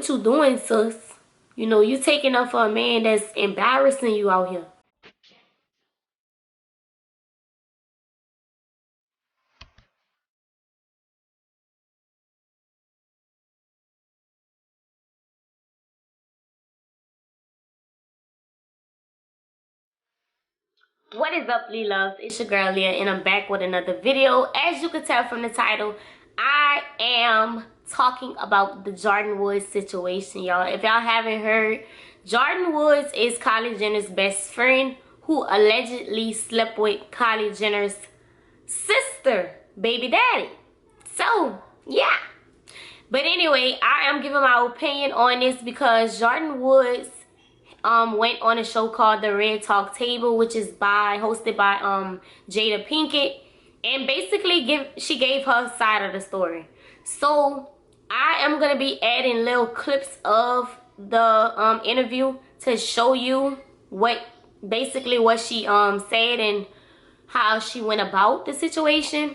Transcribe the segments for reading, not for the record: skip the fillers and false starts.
what you doing, sis? You know, you taking up for a man that's embarrassing you out here. What is up, Lee Loves? It's your girl Leah, and I'm back with another video. As you can tell from the title, I am talking about the Jordyn Woods situation, y'all. If y'all haven't heard, Jordyn Woods is Kylie Jenner's best friend who allegedly slept with Kylie Jenner's sister, baby daddy. So, yeah. But anyway, I am giving my opinion on this because Jordyn Woods went on a show called The Red Talk Table, which is hosted by Jada Pinkett, and basically she gave her side of the story. So I am gonna be adding little clips of the interview to show you what she said and how she went about the situation.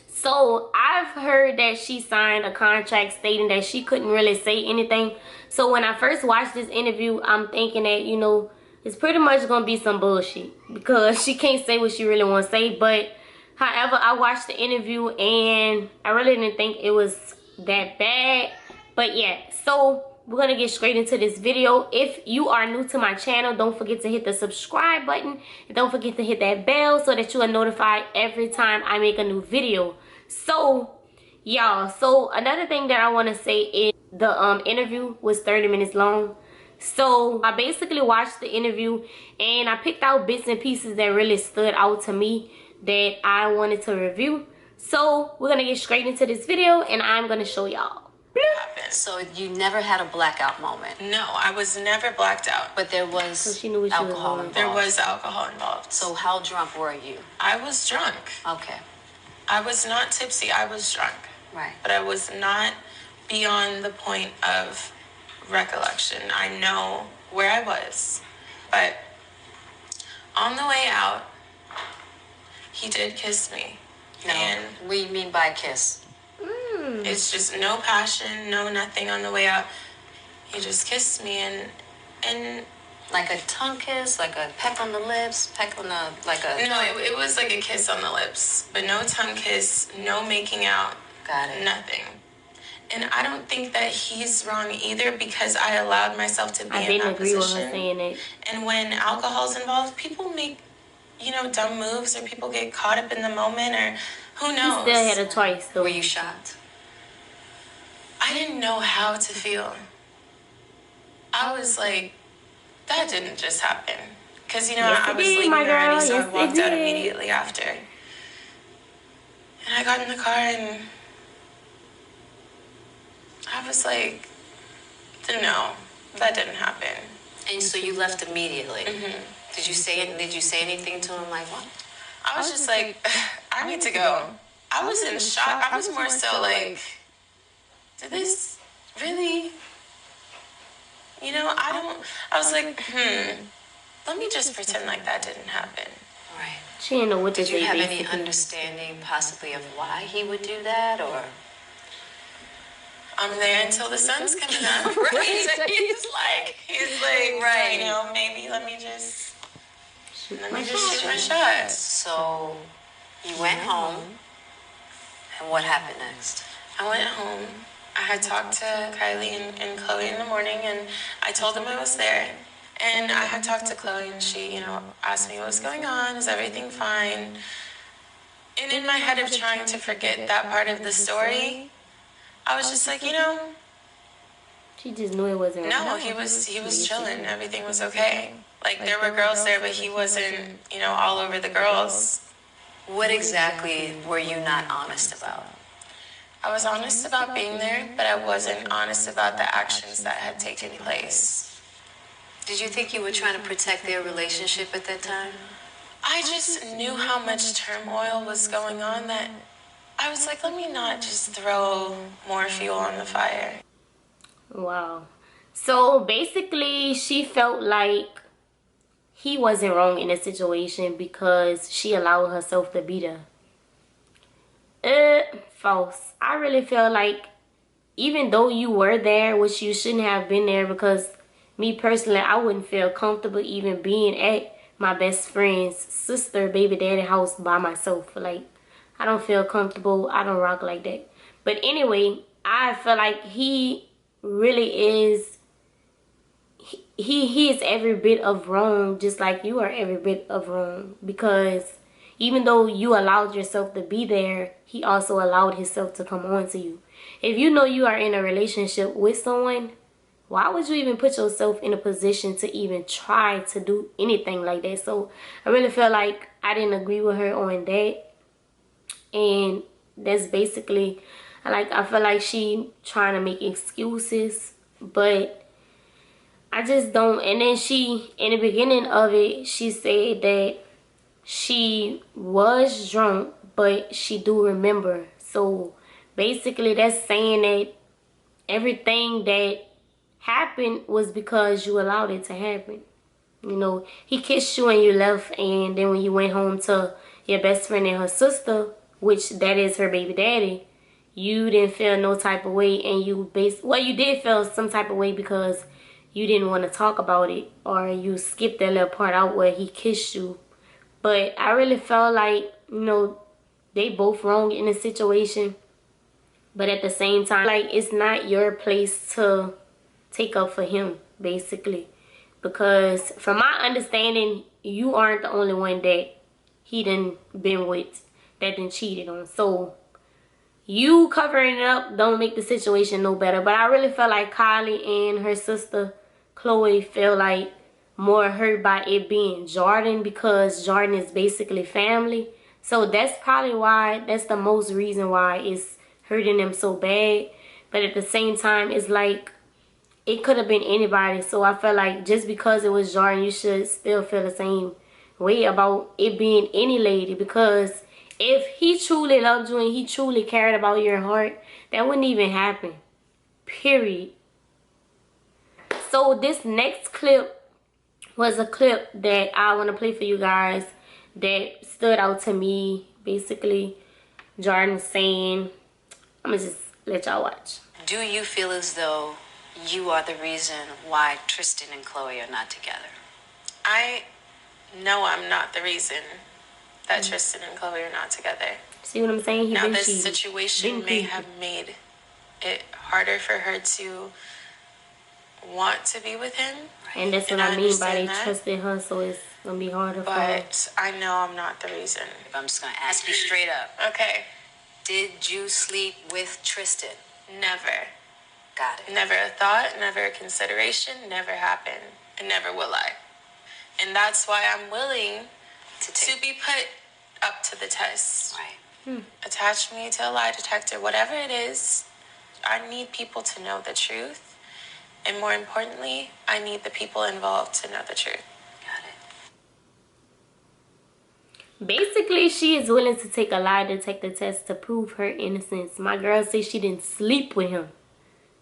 So I've heard that she signed a contract stating that she couldn't really say anything. So when I first watched this interview, I'm thinking that, you know, it's pretty much going to be some bullshit because she can't say what she really wants to say. But however, I watched the interview and I really didn't think it was that bad. But yeah, so we're going to get straight into this video. If you are new to my channel, don't forget to hit the subscribe button. And don't forget to hit that bell so that you are notified every time I make a new video. So, y'all, so another thing that I want to say is the interview was 30 minutes long. So, I basically watched the interview and I picked out bits and pieces that really stood out to me that I wanted to review. So, we're going to get straight into this video and I'm going to show y'all. So you never had a blackout moment? No, I was never blacked out. But there was alcohol involved. There was alcohol involved. So how drunk were you? I was drunk. Okay. I was not tipsy. I was drunk. Right. But I was not beyond the point of recollection. I know where I was. But on the way out, he did kiss me. No. And what do you mean by kiss? It's just no passion, no nothing on the way out. He just kissed me and like a tongue kiss, like a peck on the lips, No, it was like a kiss on the lips, but no tongue kiss, no making out. Got it. Nothing. And I don't think that he's wrong either because I allowed myself to be in that position. I didn't agree with her saying it. And when alcohol's involved, people make, you know, dumb moves or people get caught up in the moment or who knows. You still had a choice though. Were you shocked? I didn't know how to feel. I was like, that didn't just happen. Because, you know, yes, I was leaving already, so I walked out immediately after. And I got in the car and I was like, no, that didn't happen. And so you left immediately? Mm-hmm. Did you say anything to him like what? I was just like, I need to go. I was in shock. I was more so like, did this really, you know, I was like, let me just pretend like that didn't happen. Right. She didn't know what to Did say. You have any understanding possibly of why he would do that, or? I'm there until the sun's coming up. Right. He's like, right. You know, maybe let me just shoot my shot. So you went home, and what happened next? I went home. I had talked to Kylie and Chloe in the morning, and I told them I was there. And I had talked to Chloe, and she, you know, asked me what was going on. Is everything fine? And in my head of trying to forget that part of the story, I was just like, you know. She just knew it wasn't. No, he was chilling. Everything was okay. Like there were girls there, but he wasn't, you know, all over the girls. What exactly were you not honest about? I was honest about being there, but I wasn't honest about the actions that had taken place. Did you think you were trying to protect their relationship at that time? I just knew how much turmoil was going on that I was like, let me not just throw more fuel on the fire. Wow. So basically, she felt like he wasn't wrong in the situation because she allowed herself to be there. False. I really feel like even though you were there, which you shouldn't have been there, because me personally, I wouldn't feel comfortable even being at my best friend's sister, baby daddy house by myself. Like, I don't feel comfortable. I don't rock like that. But anyway, I feel like he really is, he is every bit of wrong, just like you are every bit of wrong. Because even though you allowed yourself to be there, he also allowed himself to come on to you. If you know you are in a relationship with someone, why would you even put yourself in a position to even try to do anything like that? So I really feel like I didn't agree with her on that. And that's basically, I feel like she trying to make excuses, but I just don't. And then she, in the beginning of it, she said that she was drunk, but she do remember. So basically that's saying that everything that happened was because you allowed it to happen. You know, he kissed you and you left, and then when you went home to your best friend and her sister, which that is her baby daddy, you didn't feel no type of way, and you you did feel some type of way because you didn't want to talk about it, or you skipped that little part out where he kissed you. But I really felt like, you know, they both wrong in the situation. But at the same time, like, it's not your place to take up for him, basically. Because from my understanding, you aren't the only one that he done been with, that done cheated on. So you covering it up don't make the situation no better. But I really felt like Kylie and her sister Chloe feel like more hurt by it being Jordyn, because Jordyn is basically family. So that's probably why, that's the most reason why it's hurting them so bad. But at the same time, it's like, it could have been anybody. So I feel like just because it was Jordyn, you should still feel the same way about it being any lady. Because if he truly loved you and he truly cared about your heart, that wouldn't even happen. Period. So this next clip was a clip that I want to play for you guys that stood out to me. Basically, Jordyn saying, I'm going to just let y'all watch. Do you feel as though you are the reason why Tristan and Chloe are not together? I know I'm not the reason that Tristan and Chloe are not together. See what I'm saying? Now, this situation may have made it harder for her to want to be with him. And that's what I mean by they trusted her, so it's going to be harder for her. But I know I'm not the reason. I'm just going to ask you straight up. Okay. Did you sleep with Tristan? Never. Got it. Never a thought, never a consideration, never happened, and never will I. And that's why I'm willing to be put up to the test. Right. Attach me to a lie detector, whatever it is. I need people to know the truth. And more importantly, I need the people involved to know the truth. Got it. Basically, she is willing to take a lie detector test to prove her innocence. My girl says she didn't sleep with him.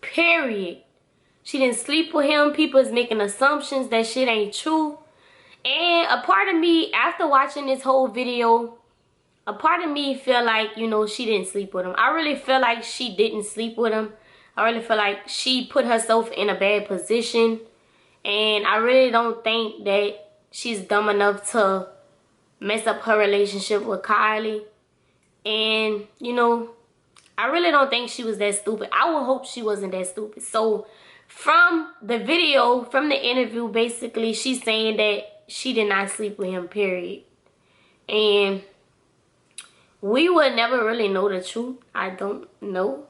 Period. She didn't sleep with him. People is making assumptions that shit ain't true. And a part of me, after watching this whole video, a part of me feel like, you know, she didn't sleep with him. I really feel like she didn't sleep with him. I really feel like she put herself in a bad position. And I really don't think that she's dumb enough to mess up her relationship with Kylie. And, you know, I really don't think she was that stupid. I would hope she wasn't that stupid. So from the video, from the interview, basically, she's saying that she did not sleep with him, period. And we would never really know the truth. I don't know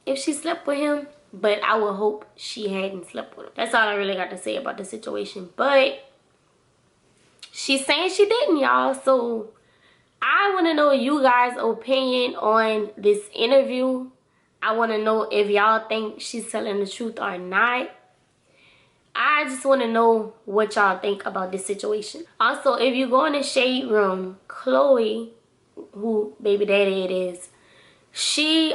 if she slept with him, but I would hope she hadn't slept with him. That's all I really got to say about the situation. But she's saying she didn't, y'all. So I want to know you guys' opinion on this interview. I want to know if y'all think she's telling the truth or not. I just want to know what y'all think about this situation. Also, if you go in the shade room, Chloe, who baby daddy it is, she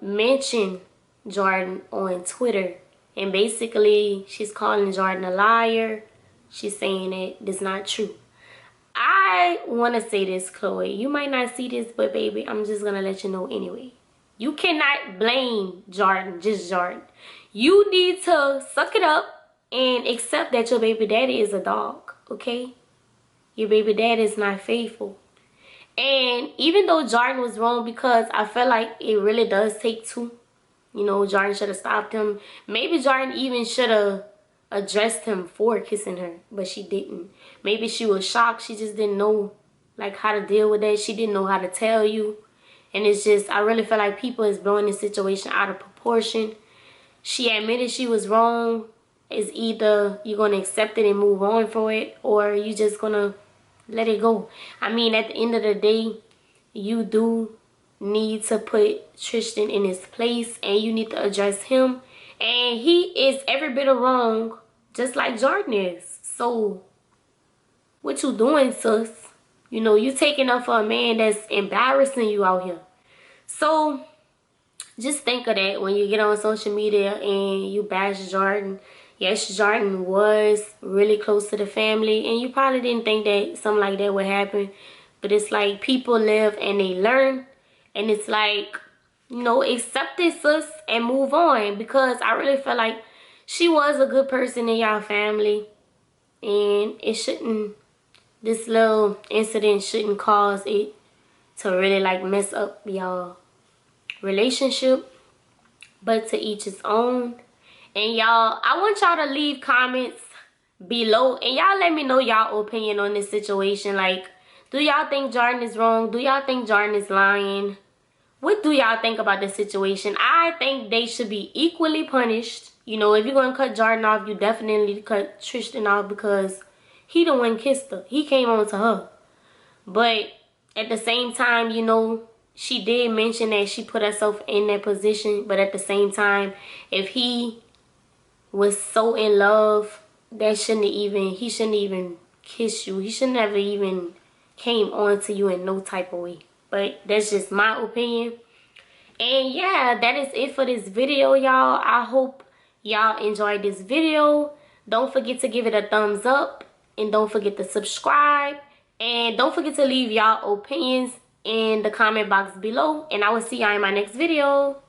mentioned Jordyn on Twitter. And basically, she's calling Jordyn a liar. She's saying that it's not true. I want to say this, Chloe. You might not see this, but baby, I'm just going to let you know anyway. You cannot blame Jordyn, just Jordyn. You need to suck it up and accept that your baby daddy is a dog, okay? Your baby daddy is not faithful. And even though Jordyn was wrong, because I feel like it really does take two. You know, Jordyn should have stopped him. Maybe Jordyn even should have addressed him for kissing her, but she didn't. Maybe she was shocked. She just didn't know, like, how to deal with that. She didn't know how to tell you. And it's just, I really feel like people is blowing this situation out of proportion. She admitted she was wrong. It's either you're going to accept it and move on for it, or you just going to let it go. I mean, at the end of the day, you do need to put Tristan in his place, and you need to address him. And he is every bit of wrong, just like Jordyn is. So, what you doing, sis? You know, you taking up for a man that's embarrassing you out here. So, just think of that when you get on social media and you bash Jordyn. Yes, Jordyn was really close to the family, and you probably didn't think that something like that would happen. But it's like people live and they learn. And it's like, you know, accept it, sis, and move on. Because I really feel like she was a good person in y'all family. And it shouldn't, this little incident shouldn't cause it to really like mess up y'all relationship. But to each his own. And y'all, I want y'all to leave comments below. And y'all let me know y'all opinion on this situation. Like, do y'all think Jordyn is wrong? Do y'all think Jordyn is lying? What do y'all think about this situation? I think they should be equally punished. You know, if you're going to cut Jordyn off, you definitely cut Tristan off, because he the one kissed her. He came on to her. But at the same time, you know, she did mention that she put herself in that position. But at the same time, if he was so in love, he shouldn't even kiss you. He shouldn't have even came on to you in no type of way. But that's just my opinion. And yeah, that is it for this video, y'all. I hope y'all enjoyed this video. Don't forget to give it a thumbs up. And don't forget to subscribe. And don't forget to leave y'all opinions in the comment box below. And I will see y'all in my next video.